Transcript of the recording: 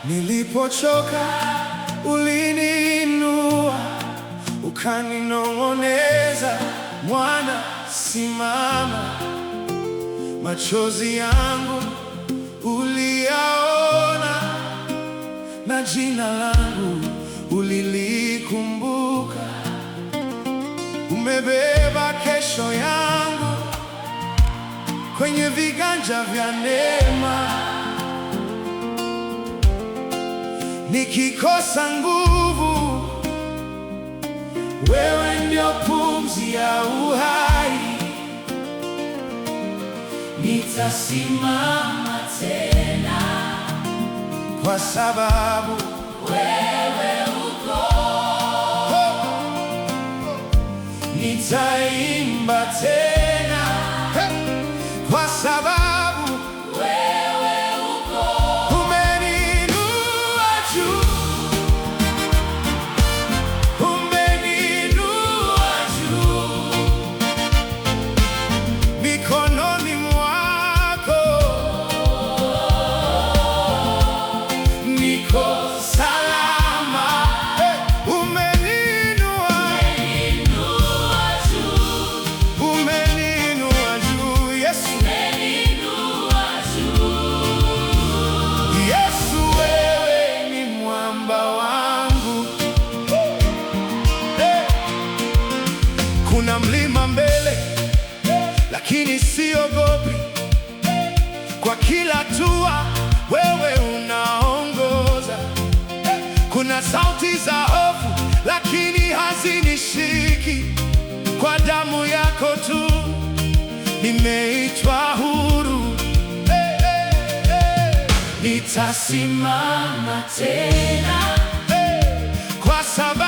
Nilipochoka uliniinua, ukaninong'oneza, mwana simama. Machozi yangu uliyaona, na jina langu ulilikumbuka. Umebeba kesho yangu kwenye viganja vya neema. Nikikosa nguvu, wewe ndio pumzi ya uhai. Nitasimama tena kwa sababu wewe uko. Nitaimba tena kwa sababu kuna mlima mbele, lakini siogopi. Kwa kila hatua wewe unaongoza. Kuna sauti za hofu, lakini hazinishiki. Kwa damu yako tu nimeitwa huru. Nitasimama tena kwa sababu